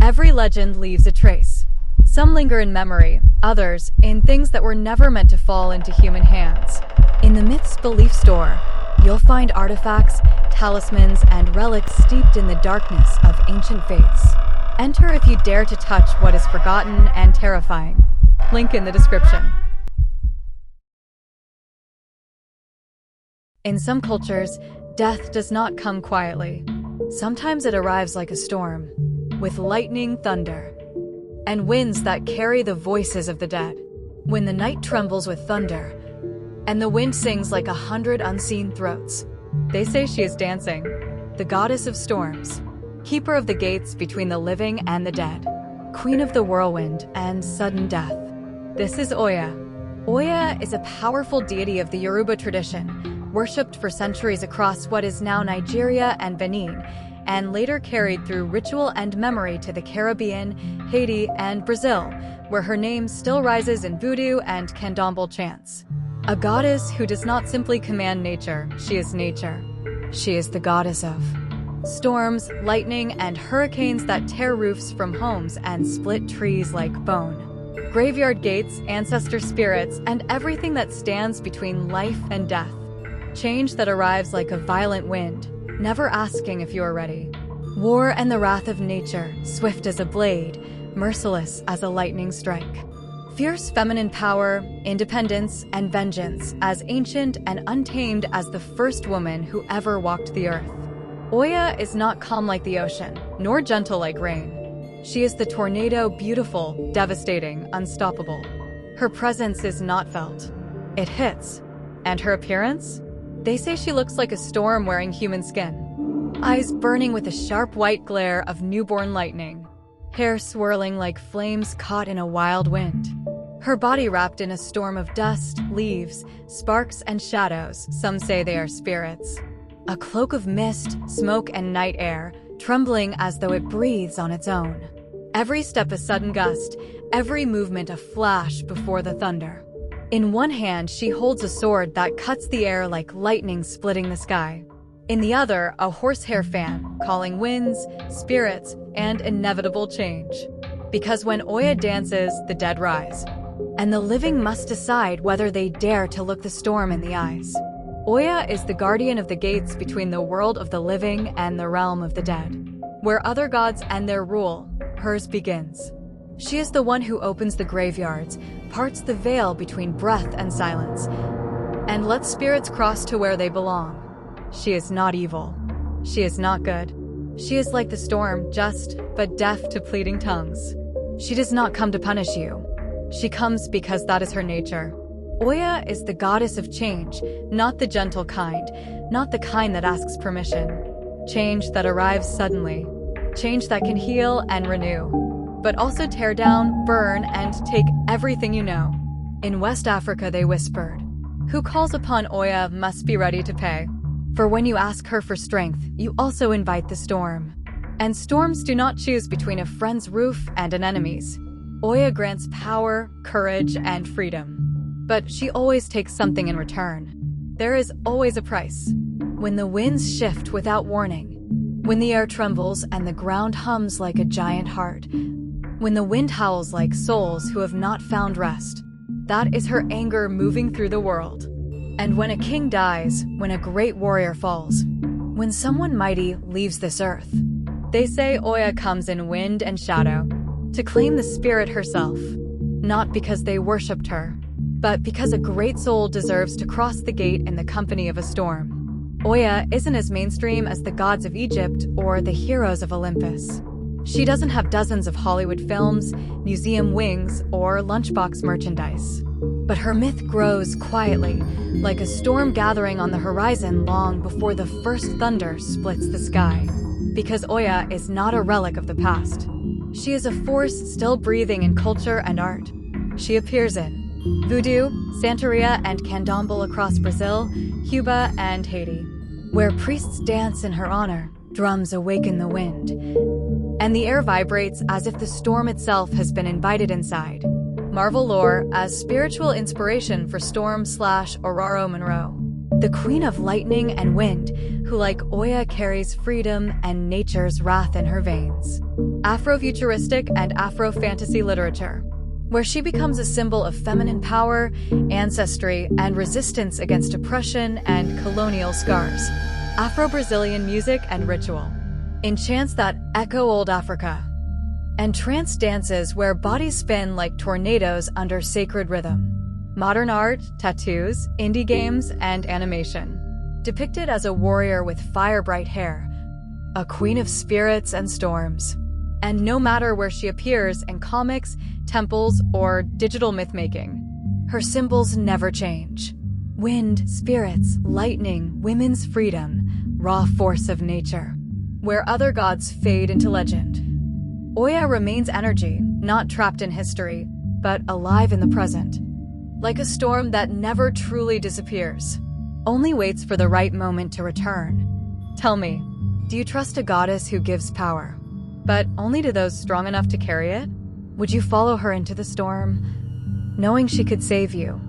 Every legend leaves a trace. Some linger in memory, others in things that were never meant to fall into human hands. In the Myths Belief Store, you'll find artifacts, talismans, and relics steeped in the darkness of ancient faiths. Enter if you dare to touch what is forgotten and terrifying. Link in the description. In some cultures, death does not come quietly. Sometimes it arrives like a storm, with lightning, thunder, and winds that carry the voices of the dead. When the night trembles with thunder, and the wind sings like 100 unseen throats, they say she is dancing, the goddess of storms, keeper of the gates between the living and the dead, queen of the whirlwind and sudden death. This is Oya. Oya is a powerful deity of the Yoruba tradition, worshipped for centuries across what is now Nigeria and Benin, and later carried through ritual and memory to the Caribbean, Haiti, and Brazil, where her name still rises in Vodou and Candomblé chants. A goddess who does not simply command nature, she is nature. She is the goddess of storms, lightning, and hurricanes that tear roofs from homes and split trees like bone. Graveyard gates, ancestor spirits, and everything that stands between life and death. Change that arrives like a violent wind, never asking if you are ready. War and the wrath of nature, swift as a blade, merciless as a lightning strike. Fierce feminine power, independence, and vengeance, as ancient and untamed as the first woman who ever walked the earth. Oya is not calm like the ocean, nor gentle like rain. She is the tornado, beautiful, devastating, unstoppable. Her presence is not felt. It hits. And her appearance? They say she looks like a storm wearing human skin. Eyes burning with a sharp white glare of newborn lightning. Hair swirling like flames caught in a wild wind. Her body wrapped in a storm of dust, leaves, sparks, and shadows. Some say they are spirits. A cloak of mist, smoke, and night air, trembling as though it breathes on its own. Every step a sudden gust, every movement a flash before the thunder. In one hand, she holds a sword that cuts the air like lightning splitting the sky. In the other, a horsehair fan, calling winds, spirits, and inevitable change. Because when Oya dances, the dead rise. And the living must decide whether they dare to look the storm in the eyes. Oya is the guardian of the gates between the world of the living and the realm of the dead. Where other gods end their rule, hers begins. She is the one who opens the graveyards, parts the veil between breath and silence, and lets spirits cross to where they belong. She is not evil. She is not good. She is like the storm, just but deaf to pleading tongues. She does not come to punish you. She comes because that is her nature. Oya is the goddess of change, not the gentle kind, not the kind that asks permission. Change that arrives suddenly. Change that can heal and renew, but also tear down, burn, and take everything you know. In West Africa, they whispered, "Who calls upon Oya must be ready to pay." For when you ask her for strength, you also invite the storm. And storms do not choose between a friend's roof and an enemy's. Oya grants power, courage, and freedom. But she always takes something in return. There is always a price. When the winds shift without warning, when the air trembles and the ground hums like a giant heart, when the wind howls like souls who have not found rest, that is her anger moving through the world. And when a king dies, when a great warrior falls, when someone mighty leaves this earth, they say Oya comes in wind and shadow to claim the spirit herself, not because they worshipped her, but because a great soul deserves to cross the gate in the company of a storm. Oya isn't as mainstream as the gods of Egypt or the heroes of Olympus. She doesn't have dozens of Hollywood films, museum wings, or lunchbox merchandise. But her myth grows quietly, like a storm gathering on the horizon long before the first thunder splits the sky. Because Oya is not a relic of the past. She is a force still breathing in culture and art. She appears in Vodou, Santería, and Candomblé across Brazil, Cuba, and Haiti, where priests dance in her honor, drums awaken the wind, and the air vibrates as if the storm itself has been invited inside. Marvel lore as spiritual inspiration for Storm/Ororo Monroe, the queen of lightning and wind, who like Oya carries freedom and nature's wrath in her veins. Afrofuturistic and Afro-fantasy literature, where she becomes a symbol of feminine power, ancestry, and resistance against oppression and colonial scars. Afro-Brazilian music and ritual, in chants that echo old Africa, and trance dances where bodies spin like tornadoes under sacred rhythm. Modern art, tattoos, indie games, and animation, depicted as a warrior with fire-bright hair, a queen of spirits and storms. And no matter where she appears in comics, temples, or digital mythmaking, her symbols never change. Wind, spirits, lightning, women's freedom, raw force of nature. Where other gods fade into legend, Oya remains energy, not trapped in history, but alive in the present. Like a storm that never truly disappears, only waits for the right moment to return. Tell me, do you trust a goddess who gives power, but only to those strong enough to carry it? Would you follow her into the storm, knowing she could save you,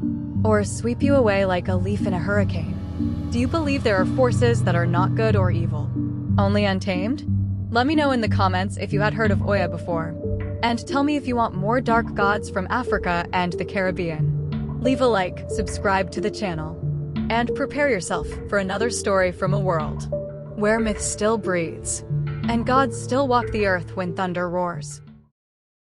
or sweep you away like a leaf in a hurricane? Do you believe there are forces that are not good or evil, only untamed? Let me know in the comments if you had heard of Oya before, and tell me if you want more dark gods from Africa and the Caribbean. Leave a like, subscribe to the channel, and prepare yourself for another story from a world where myth still breathes, and gods still walk the earth when thunder roars.